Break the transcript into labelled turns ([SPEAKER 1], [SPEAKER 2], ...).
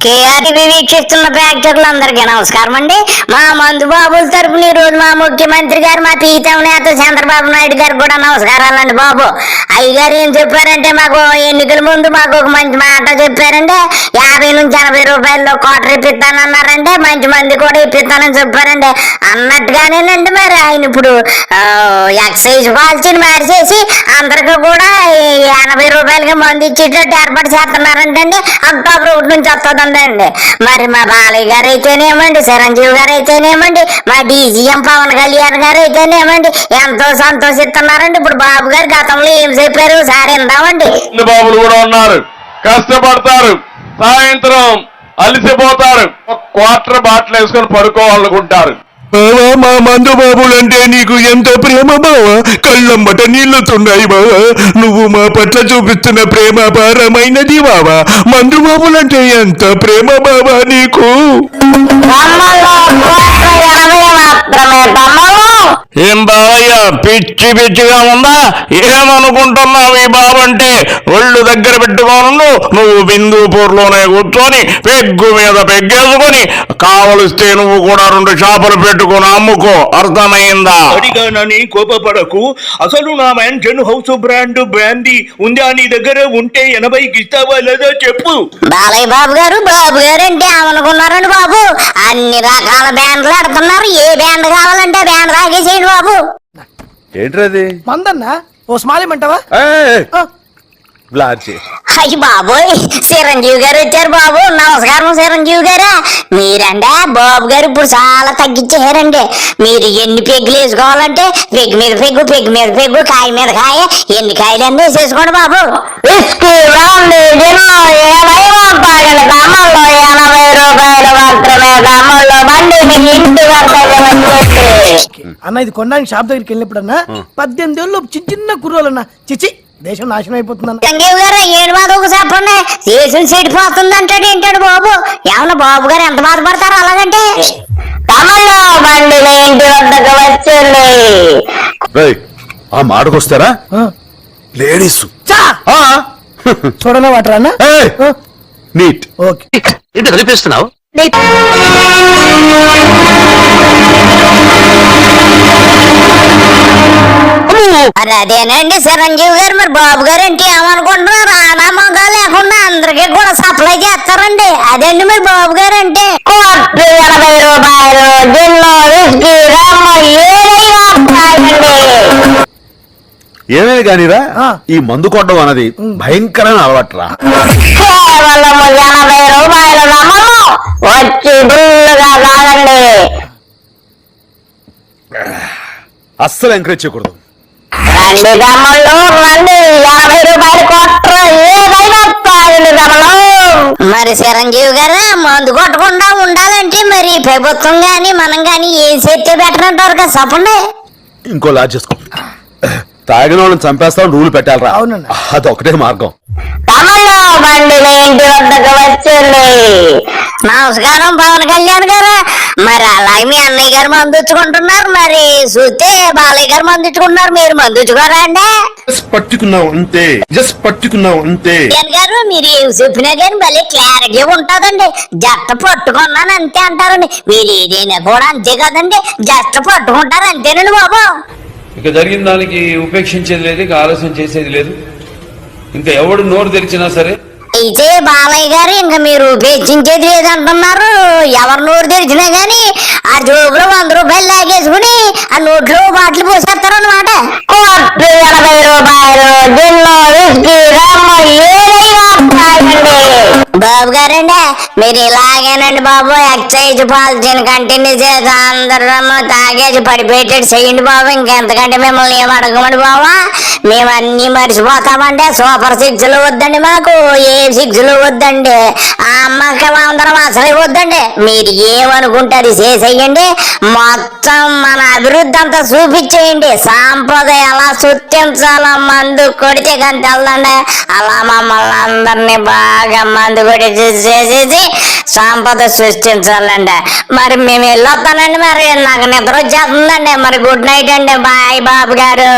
[SPEAKER 1] కేఆర్టీవీ వీక్షిస్తున్న ప్రేక్షకులందరికీ నమస్కారం అండి. మా మందు బాబుల తరపున ఈ రోజు మా ముఖ్యమంత్రి గారు, మా ప్రీతం నేత చంద్రబాబు నాయుడు గారు కూడా నమస్కారాలండి బాబు. అయ్యగారు ఏం చెప్పారంటే, మాకు ఎన్నికల ముందు మాకు ఒక మంచి మాట చెప్పారంటే, 50 నుంచి 80 రూపాయల్లో క్వార్టర్ ఇప్పిస్తానన్నారంటే, మంచి మంది కూడా ఇప్పిస్తానని చెప్పారండి. అన్నట్టుగానేనండి మరి ఆయన ఇప్పుడు ఎక్సైజ్ పాలసీని మార్చేసి అందరికీ కూడా 80 రూపాయలకి మందు ఇచ్చేటట్టు ఏర్పాటు చేస్తున్నారంటండి. అక్టోబర్ 1 నుంచి వస్తుందండి. మరి మా బాలయ్య గారు అయితేనేమండి, చిరంజీవి గారు అయితేనేమండి, మా డీజీఎం పవన్ కళ్యాణ్ గారు అయితేనేమండి ఎంతో సంతోషిస్తున్నారండి. ఇప్పుడు బాబు గారు గతంలో ఏం చెప్పారు సార్ ఇందామండి.
[SPEAKER 2] బాబులు కూడా ఉన్నారు, కష్టపడతారు, సాయంత్రం అలిసిపోతారు, క్వార్టర్ బాటిల్ వేసుకొని పడుకోవాలనుకుంటారు.
[SPEAKER 3] బావా, మా మందు బాబులంటే నీకు ఎంత ప్రేమ బావా, కళ్ళమ్మట నీళ్లుతున్నాయి బావా. నువ్వు మా పట్ల చూపిస్తున్న ప్రేమ అపారమైనది బావా. మందు బాబులంటే ఎంత ప్రేమ బావా నీకు.
[SPEAKER 2] ఏం బావయ్య, పిచ్చి పిచ్చిగా ఉందా? ఏమనుకుంటున్నావు? ఈ బాబంటే ఒళ్ళు దగ్గర పెట్టుకోను, నువ్వు బిందుపూర్లోనే కూర్చొని పెగ్గు మీద పెగ్గేసుకొని కావలిస్తే నువ్వు కూడా 2 షాపులు పెట్టుకుని అమ్ముకో, అర్థమైందా?
[SPEAKER 4] అడిగానని కోపపడకు. అసలు నా మ్యాన్షన్ హౌస్ బ్రాండీ ఉందా నీ దగ్గర? ఉంటే 80కి ఇస్తావా లేదా చెప్పు.
[SPEAKER 1] బాలయ్య బాబు గారు అంటే ఏమనుకున్నారండి బాబు? అన్ని రకాల బ్యాండ్లు ఆడుతున్నారు. ఏ బ్యాండ్ కావాలంటే బ్యాండ్ తాగేసేయండి బాబు.
[SPEAKER 3] ఏంట్రది?
[SPEAKER 5] మందన్నా ఓ స్మాలేమంటావా?
[SPEAKER 1] అయ్యి బాబోయ్, చిరంజీవి గారు వచ్చారు బాబు. నమస్కారం చిరంజీవి గారా. మీరంటే బాబు గారు ఇప్పుడు చాలా తగ్గించేశారండి. మీరు ఎన్ని పెగ్గులు వేసుకోవాలంటే పెగ్గు మీద పెగ్గు, పెగ్గు మీద పెగ్గు, కాయ మీద కాయ, ఎన్ని కాయలు అన్నీ వేసేసుకోండి బాబు.
[SPEAKER 5] అన్న ఇది కొనడానికి షాప్ దగ్గరికి వెళ్ళినప్పుడన్నా 18 ఏళ్ళు చిన్న కుర్రోలన్నా చిచి దేశం నాశనం అయిపోతుందన్న.
[SPEAKER 1] సంజీవ్ గారు ఏడు బాధ ఒక చెప్పండి. దేశం చెడిపోతుంది అంటాడు ఏంటాడు బాబు? ఏమన్నా బాబు గారు ఎంత బాధపడతారు అలాగంటే? తమలో బండిలో ఇంటి వద్దకు వచ్చండి.
[SPEAKER 3] ఆ మాటకొస్తారా లేడీస్
[SPEAKER 5] చూడలే వాటర్ అన్న
[SPEAKER 3] నీట్.
[SPEAKER 5] ఓకే,
[SPEAKER 4] ఏంటి కనిపిస్తున్నావు?
[SPEAKER 1] మరి అదేనండి చిరంజీవి గారు. మరి బాబు గారు అంటే ఏమనుకుంటున్నారు? ఆడామగా లేకుండా అందరికీ కూడా సప్లై చేస్తారండి. అదండి మరి బాబు గారు అంటే. 80 రూపాయలు జిల్లో విస్కీ రమ్ము
[SPEAKER 3] ఏమైనా కానీరా, ఈ మందు కొట్టడం అన్నది భయంకరమైన అలవాటురా.
[SPEAKER 1] కేవలం 80 రూపాయలు రమ్మను వచ్చి ఫుల్లుగా తాగండి.
[SPEAKER 3] అస్సలు ఎంకరేజ్ చేయకూడదు.
[SPEAKER 1] రండి తమ్ముళ్ళు రండి, 50 రూపాయలు కొట్టరు, ఏదైనా తాగండి తమ్ముళ్ళు. మరి చిరంజీవి గారు మందు కొట్టకుండా ఉండాలంటే మరి ప్రభుత్వం గాని మనం గాని ఏం చేస్తే పెట్టనంటారు కదా చెప్పండి.
[SPEAKER 3] ఇంకో లాజ్ చేసుకో. తాగిన వాళ్ళని చంపేస్తామని రూల్ పెట్టాలరా.
[SPEAKER 5] అవునండి,
[SPEAKER 3] అదొకటే మార్గం.
[SPEAKER 1] తమలో బండిలో ఇంటి వద్దకు వచ్చండి. నమస్కారం పవన్ కళ్యాణ్ గారు. మరి అలాగే మీ అన్నయ్య గారు మందుచ్చుకుంటున్నారు, మరి చూస్తే బాలయ్య గారు మందుచ్చుకుంటున్నారు, మీరు మందుచ్చుకోరా అండి?
[SPEAKER 3] పట్టుకున్నావు అంతే, జస్ట్ పట్టుకున్నావు అంతే.
[SPEAKER 1] గారు మీరు ఏం చెప్పినా కానీ మళ్ళీ క్లారిటీ ఉంటుందండి. జట్ట పట్టుకున్నాను అంతే అంటారండి. మీరు ఏదైనా కూడా అంతే కదండి, జట్ట పట్టుకుంటారు అంతేనండి బాబు.
[SPEAKER 6] ఇక జరిగిన దానికి ఉపేక్షించేది లేదు, ఇక ఆలస్యం చేసేది లేదు. ఇంకా ఎవడు నోరు తెరిచినా సరే.
[SPEAKER 1] అయితే బాలయ్య గారు ఇంకా మీరు ఉపేక్షించేది లేదంటున్నారు. ఎవరు నోరు తెరిచినా గానీ ఆ జోబులో 100 రూపాయలు లాగేసుకుని ఆ నోట్లో బాటిల్ పోసేస్తారు అనమాట. 80 రూపాయలు జిల్లో విస్కీ రమ్ము ఏదైనా తాగండి. బాబు గారండి మీరు ఇలాగేనండి బాబు. ఎక్సైజ్ పాలసీని కంటిన్యూ చేసి అందరము తాగేసి పడిపెట్టేది చెయ్యండి బాబు. ఇంకెంతకంటే మిమ్మల్ని ఏం అడగమండి బాబా. మేము అన్ని మర్చిపోతామండి. సూపర్ 6లు వద్దండి మాకు, ఏ 6లు వద్దండి. ఆ అమ్మకి అందరం అసలే వద్దండి. మీరు ఏమనుకుంటారు చేసేయండి. మొత్తం మన అభివృద్ధి అంతా చూపించేయండి. సాంపద ఎలా సృష్టించాలో మందు కొడితే కానీ తెల్లండి. అలా మమ్మల్ని అందరినీ బాగా మందు కొడి చేసేసి సంపద సృష్టించాలండి. మరి మేము వెళ్ళొస్తానండి. మరి నాకు నిద్ర వచ్చేస్తుందండి. మరి గుడ్ నైట్ అండి. బాయ్ బాబు గారు.